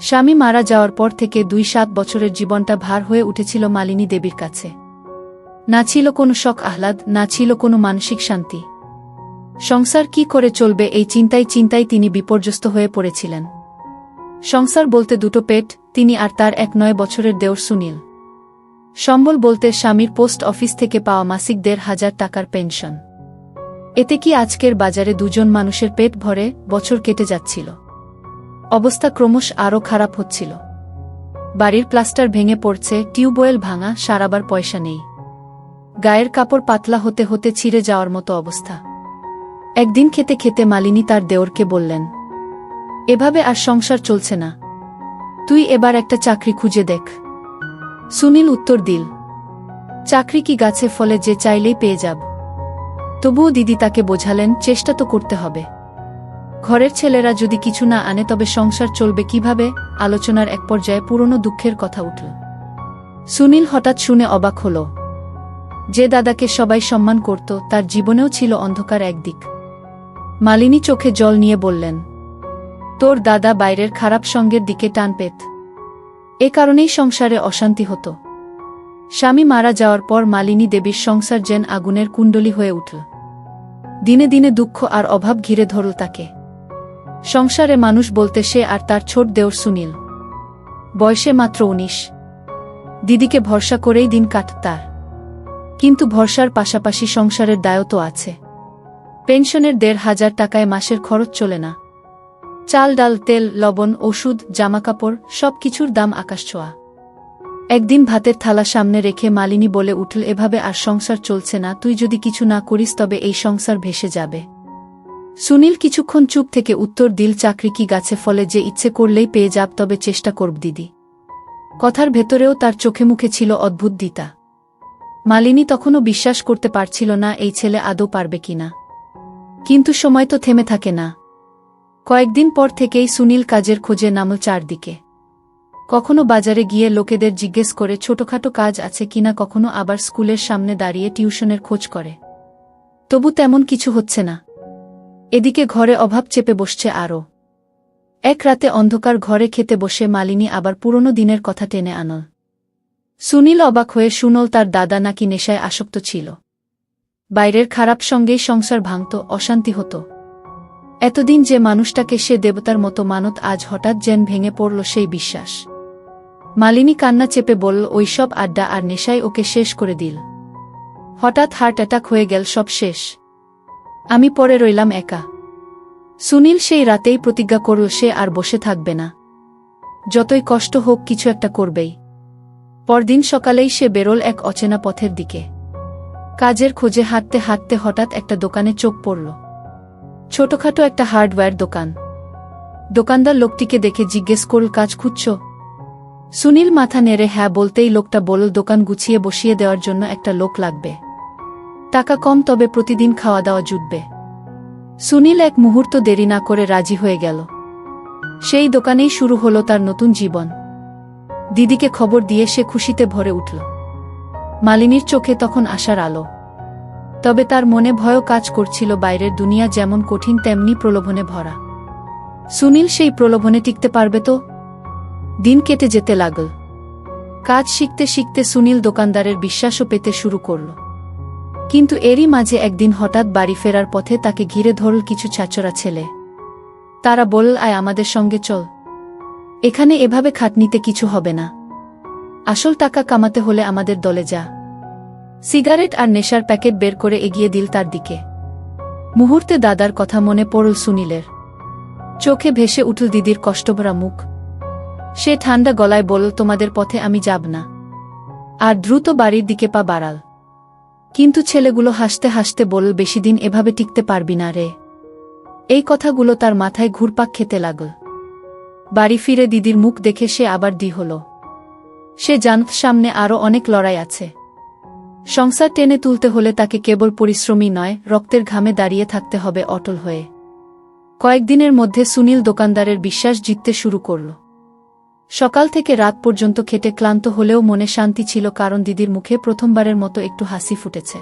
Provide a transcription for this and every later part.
স্বামী মারা যাওয়ার পর থেকে ২-৭ বছরের জীবনটা ভার হয়ে উঠেছিল মালিনী দেবীর কাছে। না ছিল কোনো শখ আহ্লাদ, না ছিল কোনো মানসিক শান্তি। সংসার কি করে চলবে এই চিন্তায় তিনি বিপর্যস্ত হয়ে পড়েছিলেন। সংসার বলতে দুটো পেট, তিনি আর তার ১-৯ বছরের দেওর সুনীল। সম্বল বলতে স্বামীর পোস্ট অফিস থেকে পাওয়া মাসিক ১,৫০০ টাকার পেনশন। এতে কি আজকের বাজারে দুজন মানুষের পেট ভরে বছর কেটে যাচ্ছিল। অবস্থা ক্রমশ আরও খারাপ হচ্ছিল। বাড়ির প্লাস্টার ভেঙে পড়ছে, টিউবওয়েল ভাঙা, সারাবার পয়সা নেই। গায়ের কাপড় পাতলা হতে হতে ছিঁড়ে যাওয়ার মতো অবস্থা। একদিন খেতে খেতে মালিনী তার দেওরকে বললেন, এভাবে আর সংসার চলছে না, তুই এবার একটা চাকরি খুঁজে দেখ। সুনীল উত্তর দিল, চাকরি কি গাছে ফলে যে চাইলেই পেয়ে যাব। তবুও দিদি তাকে বোঝালেন, চেষ্টা তো করতে হবে। ঘরের ছেলেরা যদি কিছু না আনে তবে সংসার চলবে কিভাবে। আলোচনার এক পর্যায়ে পুরনো দুঃখের কথা উঠল। সুনীল হঠাৎ শুনে অবাক হল, যে দাদাকে সবাই সম্মান করত তার জীবনেও ছিল অন্ধকার একদিক। মালিনী চোখে জল নিয়ে বললেন, তোর দাদা বাইরের খারাপ সঙ্গের দিকে টান পেত, এ কারণেই সংসারে অশান্তি হতো। স্বামী মারা যাওয়ার পর মালিনী দেবীর সংসার যেন আগুনের কুণ্ডলী হয়ে উঠল। দিনে দিনে দুঃখ আর অভাব ঘিরে ধরল তাকে। সংসারে মানুষ বলতে সে আর তার ছোট দেওর সুনীল। বয়সে মাত্র ১৯। দিদিকে ভরসা করেই দিন কাটত তার। কিন্তু ভরসার পাশাপাশি সংসারের দায়ও তো আছে। পেনশনের ১,৫০০ টাকায় মাসের খরচ চলে না। চাল, ডাল, তেল, লবণ, ওষুধ, জামাকাপড় সবকিছুর দাম আকাশছোঁয়া। একদিন ভাতের থালা সামনে রেখে মালিনী বলে উঠল, এভাবে আর সংসার চলছে না, তুই যদি কিছু না করিস তবে এই সংসার ভেসে যাবে। সুনীল কিছুক্ষণ চুপ থেকে উত্তর দিল, চাকরি কি গাছে ফলে যে ইচ্ছে করলেই পেয়ে যাব, তবে চেষ্টা করব দিদি। কথার ভেতরেও তার চোখে মুখে ছিল অদ্ভুত দ্বিধা। মালিনী তখনও বিশ্বাস করতে পারছিল না এই ছেলে আদৌ পারবে কিনা। কিন্তু সময় তো থেমে থাকে না। কয়েকদিন পর থেকেই সুনীল কাজের খোঁজে নামল চারদিকে। কখনো বাজারে গিয়ে লোকেদের জিজ্ঞেস করে ছোটখাটো কাজ আছে কিনা, কখনো আবার স্কুলের সামনে দাঁড়িয়ে টিউশনের খোঁজ করে। তবু তেমন কিছু হচ্ছে না। এদিকে ঘরে অভাব চেপে বসছে আরও। এক রাতে অন্ধকার ঘরে খেতে বসে মালিনী আবার পুরনো দিনের কথা টেনে আনল। সুনীল অবাক হয়ে শুনল তার দাদা নাকি নেশায় আসক্ত ছিল। বাইরের খারাপ সঙ্গেই সংসার ভাঙত, অশান্তি হতো। এতদিন যে মানুষটাকে সে দেবতার মতো মানত, আজ হঠাৎ যেন ভেঙে পড়ল সেই বিশ্বাস। মালিনী কান্না চেপে বলল, ওইসব আড্ডা আর নেশায় ওকে শেষ করে দিল। হঠাৎ হার্ট অ্যাটাক হয়ে গেল, সব শেষ। আমি পড়ে রইলাম একা। সুনীল সেই রাতেই প্রতিজ্ঞা করল সে আর বসে থাকবে না। যতই কষ্ট হোক কিছু একটা করবেই। পরদিন সকালেই সে বেরোল এক অচেনা পথের দিকে। কাজের খোঁজে হাঁটতে হাঁটতে হঠাৎ একটা দোকানে চোখ পড়ল। ছোটখাটো একটা হার্ডওয়্যার দোকান। দোকানদার লোকটিকে দেখে জিজ্ঞেস করল, কাজ খুঁজছ? সুনীল মাথা নেড়ে হ্যাঁ বলতেই লোকটা বলল, দোকান গুছিয়ে বসিয়ে দেওয়ার জন্য একটা লোক লাগবে। টাকা কম, তবে প্রতিদিন খাওয়া দাওয়া জুটবে। সুনীল এক মুহূর্ত দেরি না করে রাজি হয়ে গেল। সেই দোকানেই শুরু হলো তার নতুন জীবন। দিদিকে খবর দিয়ে সে খুশিতে ভরে উঠল। মালিনীর চোখে তখন আশার আলো। তবে তার মনে ভয়ও কাজ করছিল, বাইরের দুনিয়া যেমন কঠিন তেমনি প্রলোভনে ভরা। সুনীল সেই প্রলোভনে টিকতে পারবে তো? দিন কেটে যেতে লাগল। কাজ শিখতে শিখতে সুনীল দোকানদারের বিশ্বাসও পেতে শুরু করল। কিন্তু এরই মাঝে একদিন হঠাৎ বাড়ি ফেরার পথে তাকে ঘিরে ধরল কিছু ছাচরা ছেলে। তারা বলল, আয় আমাদের সঙ্গে চল। এখানে এভাবে খাটনিতে কিছু হবে না। আসল টাকা কামাতে হলে আমাদের দলে যা। সিগারেট আর নেশার প্যাকেট বের করে এগিয়ে দিল তার দিকে। মুহূর্তে দাদার কথা মনে পড়ল সুনীলের। চোখে ভেসে উঠল দিদির কষ্টভরা মুখ। সে ঠান্ডা গলায় বলল, তোমাদের পথে আমি যাব না। আর দ্রুত বাড়ির দিকে পা বাড়াল। কিন্তু ছেলেগুলো হাসতে হাসতে বলল, বেশিদিন এভাবে টিকতে পারবি না রে। এই কথাগুলো তার মাথায় ঘুরপাক খেতে লাগল। বাড়ি ফিরে দিদির মুখ দেখে সে আবার দ্বিধা হল। সে জানত সামনে আরও অনেক লড়াই আছে। সংসার টেনে তুলতে হলে তাকে কেবল পরিশ্রমী নয়, রক্তের ঘামে দাঁড়িয়ে থাকতে হবে অটল হয়ে। কয়েকদিনের মধ্যে সুনীল দোকানদারের বিশ্বাস জিততে শুরু করল। সকাল থেকে রাত পর্যন্ত খেটে ক্লান্ত হলেও মনে শান্তি ছিল, কারণ দিদির মুখে প্রথমবারের মতো একটু হাসি ফুটেছে।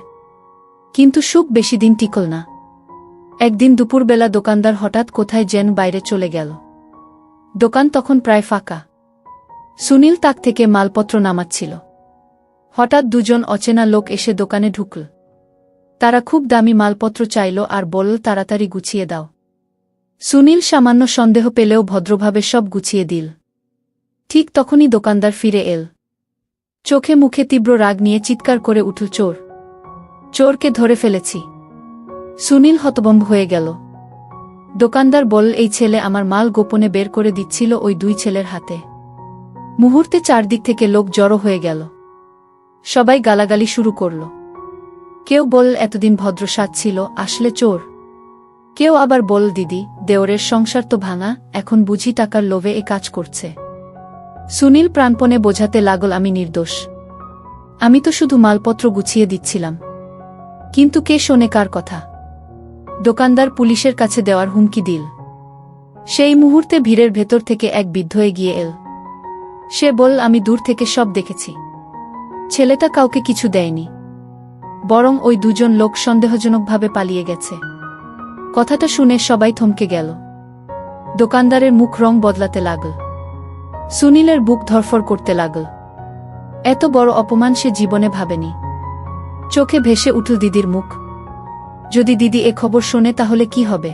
কিন্তু সুখ বেশি দিন টিকল না। একদিন দুপুরবেলা দোকানদার হঠাৎ কোথায় যেন বাইরে চলে গেল। দোকান তখন প্রায় ফাঁকা। সুনীল তাক থেকে মালপত্র নামাচ্ছিল। হঠাৎ দুজন অচেনা লোক এসে দোকানে ঢুকল। তারা খুব দামি মালপত্র চাইল আর বলল তাড়াতাড়ি গুছিয়ে দাও। সুনীল সামান্য সন্দেহ পেলেও ভদ্রভাবে সব গুছিয়ে দিল। ঠিক তখনই দোকানদার ফিরে এল। চোখে মুখে তীব্র রাগ নিয়ে চিৎকার করে উঠল, চোর! চোরকে ধরে ফেলেছি! সুনীল হতভম্ব হয়ে গেল। দোকানদার বলল, এই ছেলে আমার মাল গোপনে বের করে দিচ্ছিল ওই দুই ছেলের হাতে। মুহূর্তে চারদিক থেকে লোক জড়ো হয়ে গেল। সবাই গালাগালি শুরু করল। কেউ বলল, এতদিন ভদ্র সাজছিল, আসলে চোর। কেউ আবার বলল, দিদি, দেওরের সংসার তো ভাঙা, এখন বুঝি টাকার লোভে এ কাজ করছে। সুনীল প্রাণপণে বোঝাতে লাগল, আমি নির্দোষ। আমি তো শুধু মালপত্র গুছিয়ে দিচ্ছিলাম। কিন্তু কে শোনে কার কথা? দোকানদার পুলিশের কাছে দেওয়ার হুমকি দিল। সেই মুহূর্তে ভিড়ের ভেতর থেকে এক বৃদ্ধ এগিয়ে এল। সে বলল, আমি দূর থেকে সব দেখেছি। ছেলেটা কাউকে কিছু দেয়নি, বরং ওই দুজন লোক সন্দেহজনকভাবে পালিয়ে গেছে। কথাটা শুনে সবাই থমকে গেল। দোকানদারের মুখ রং বদলাতে লাগল। সুনীলের বুক ধরফর করতে লাগল। এত বড় অপমান সে জীবনে ভাবেনি। চোখে ভেসে উঠল দিদির মুখ। যদি দিদি এ খবর শোনে তাহলে কি হবে?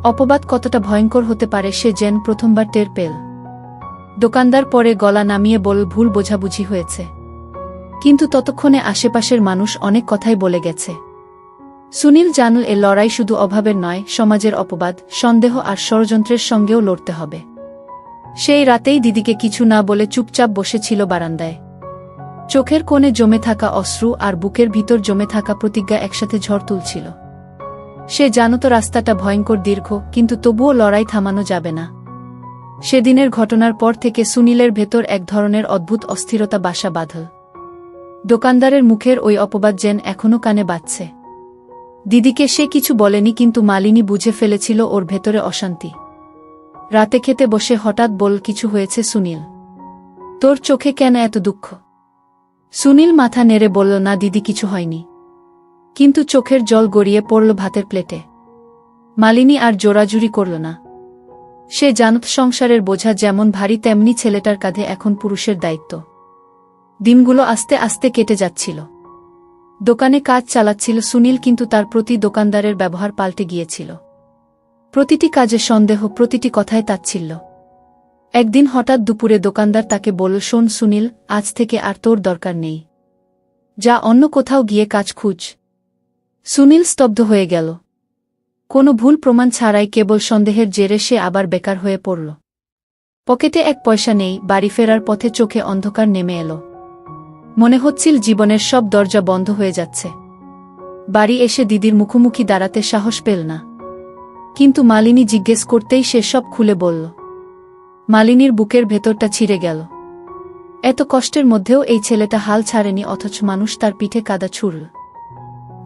অপবাদ কতটা ভয়ঙ্কর হতে পারে সে যেন প্রথমবার টের পেল। দোকানদার পরে গলা নামিয়ে বলল, ভুল বোঝাবুঝি হয়েছে। কিন্তু ততক্ষণে আশেপাশের মানুষ অনেক কথাই বলে গেছে। সুনীল জানল এ লড়াই শুধু অভাবের নয়, সমাজের অপবাদ, সন্দেহ আর ষড়যন্ত্রের সঙ্গেও লড়তে হবে। সেই রাতেই দিদিকে কিছু না বলে চুপচাপ বসেছিল বারান্দায়। চোখের কোণে জমে থাকা অশ্রু আর বুকের ভিতর জমে থাকা প্রতিজ্ঞা একসাথে ঝড় তুলছিল। সে জানত রাস্তাটা ভয়ঙ্কর দীর্ঘ, কিন্তু তবুও লড়াই থামানো যাবে না। সেদিনের ঘটনার পর থেকে সুনীলের ভেতর এক ধরনের অদ্ভুত অস্থিরতা বাসা বাঁধল। দোকানদারের মুখের ওই অপবাদ যেন এখনও কানে বাজছে। দিদিকে সে কিছু বলেনি, কিন্তু মালিনী বুঝে ফেলেছিল ওর ভেতরে অশান্তি। রাতে খেতে বসে হঠাৎ বলল, কিছু হয়েছে সুনীল? তোর চোখে কেন এত দুঃখ? সুনীল মাথা নেড়ে বলল, না দিদি, কিছু হয়নি। কিন্তু চোখের জল গড়িয়ে পড়ল ভাতের প্লেটে। মালিনী আর জোরাজুরি করল না। সে জানত সংসারের বোঝা যেমন ভারী তেমনি ছেলেটার কাঁধে এখন পুরুষের দায়িত্ব। দিনগুলো আস্তে আস্তে কেটে যাচ্ছিল। দোকানে কাজ চালাচ্ছিল সুনীল, কিন্তু তার প্রতি দোকানদারের ব্যবহার পাল্টে গিয়েছিল। প্রতিটি কাজে সন্দেহ, প্রতিটি কথায় তাচ্ছিল্য। একদিন হঠাৎ দুপুরে দোকানদার তাকে বলল, শোন সুনীল, আজ থেকে আর তোর দরকার নেই। যা অন্য কোথাও গিয়ে কাজ খুঁজ। সুনীল স্তব্ধ হয়ে গেল। কোনো ভুল প্রমাণ ছাড়াই কেবল সন্দেহের জেরে সে আবার বেকার হয়ে পড়ল। পকেটে এক পয়সা নেই, বাড়ি ফেরার পথে চোখে অন্ধকার নেমে এলো। মনে হচ্ছিল জীবনের সব দরজা বন্ধ হয়ে যাচ্ছে। বাড়ি এসে দিদির মুখোমুখি দাঁড়াতে সাহস পেল না। কিন্তু মালিনী জিজ্ঞেস করতেই সে সব খুলে বলল। মালিনীর বুকের ভেতরটা ছিঁড়ে গেল। এত কষ্টের মধ্যেও এই ছেলেটা হাল ছাড়েনি, অথচ মানুষ তার পিঠে কাদা ছুড়ল।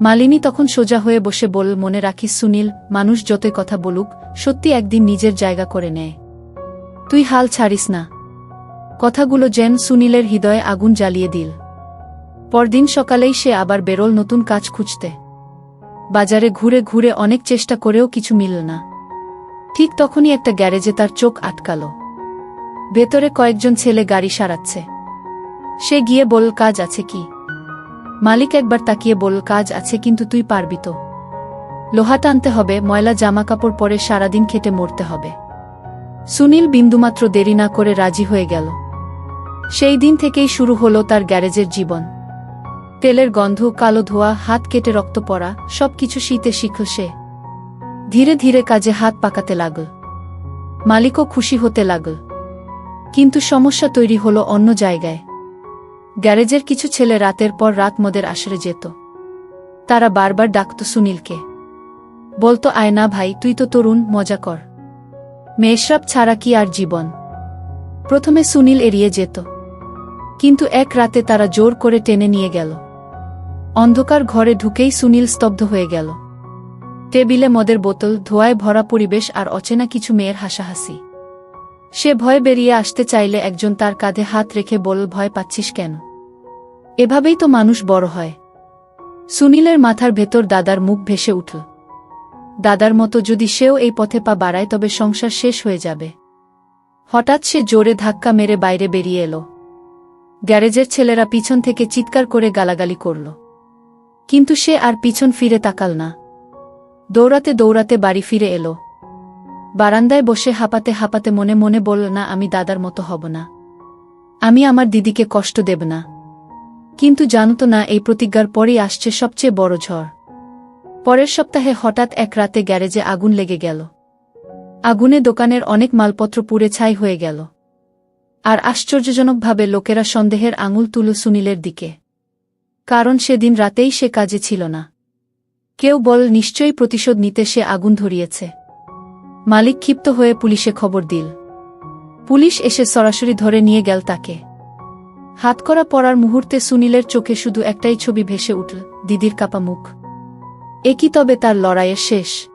মালিনী তখন সোজা হয়ে বসে বলল, মনে রাখিস সুনীল, মানুষ যতই কথা বলুক, সত্যি একদিন নিজের জায়গা করে নেয়। তুই হাল ছাড়িস না। কথাগুলো যেন সুনীলের হৃদয়ে আগুন জ্বালিয়ে দিল। পরদিন সকালেই সে আবার বেরোল নতুন কাজ খুঁজতে। বাজারে ঘুরে ঘুরে অনেক চেষ্টা করেও কিছু মিলল না। ঠিক তখনই একটা গ্যারেজে তার চোখ আটকাল। ভেতরে কয়েকজন ছেলে গাড়ি সারাচ্ছে। সে গিয়ে বলল, কাজ আছে কি? মালিক একবার তাকিয়ে বলল, কাজ আছে, কিন্তু তুই পারবি তো? লোহা টানতে হবে, ময়লা জামাকাপড় পরে সারাদিন খেটে মরতে হবে। সুনীল বিন্দুমাত্র দেরি না করে রাজি হয়ে গেল। সেই দিন থেকেই শুরু হলো তার গ্যারেজের জীবন। তেলের গন্ধ, কালো ধোয়া, হাত কেটে রক্ত পড়া, সবকিছু শীতে শিখল সে। ধীরে ধীরে কাজে হাত পাকাতে লাগল। মালিকও খুশি হতে লাগল। কিন্তু সমস্যা তৈরি হলো অন্য জায়গায়। গ্যারেজের কিছু ছেলে রাতের পর রাত মদের আসরে যেত। তারা বারবার ডাকত সুনীলকে। বলতো, আয় না ভাই, তুই তো তরুণ, মজা কর। মেয়েসব ছাড়া কি আর জীবন? প্রথমে সুনীল এড়িয়ে যেত, কিন্তু এক রাতে তারা জোর করে টেনে নিয়ে গেল। অন্ধকার ঘরে ঢুকেই সুনীল স্তব্ধ হয়ে গেল। টেবিলে মদের বোতল, ধোঁয়ায় ভরা পরিবেশ আর অচেনা কিছু মেয়ের হাসাহাসি। সে ভয়ে বেরিয়ে আসতে চাইলে একজন তার কাঁধে হাত রেখে বলল, ভয় পাচ্ছিস কেন? এভাবেই তো মানুষ বড় হয়। সুনীলের মাথার ভেতর দাদার মুখ ভেসে উঠল। দাদার মতো যদি সেও এই পথে পা বাড়ায় তবে সংসার শেষ হয়ে যাবে। হঠাৎ সে জোরে ধাক্কা মেরে বাইরে বেরিয়ে এলো। গ্যারেজের ছেলেরা পিছন থেকে চিৎকার করে গালাগালি করল। কিন্তু সে আর পিছন ফিরে তাকাল না। দৌড়াতে দৌড়াতে বাড়ি ফিরে এলো। বারান্দায় বসে হাঁপাতে হাঁপাতে মনে মনে বলল, না, আমি দাদার মতো হব না। আমি আমার দিদিকে কষ্ট দেব না। কিন্তু জানত না এই প্রতিজ্ঞার পরই আসছে সবচেয়ে বড় ঝড়। পরের সপ্তাহে হঠাৎ এক রাতে গ্যারেজে আগুন লেগে গেল। আগুনে দোকানের অনেক মালপত্র পুড়ে ছাই হয়ে গেল। আর আশ্চর্যজনকভাবে লোকেরা সন্দেহের আঙুল তুলল সুনীলের দিকে। কারণ সেদিন রাতেই সে কাজে ছিল না। কেউ বল, নিশ্চয়ই প্রতিশোধ নিতে সে আগুন ধরিয়েছে। মালিক ক্ষিপ্ত হয়ে পুলিশে খবর দিল। পুলিশ এসে সরাসরি ধরে নিয়ে গেল তাকে। হাতকড়া পরার মুহূর্তে সুনীলের চোখে শুধু একটাই ছবি ভেসে উঠল, দিদির কাপা মুখ। এ কি তবে তার লড়াইয়ের শেষ?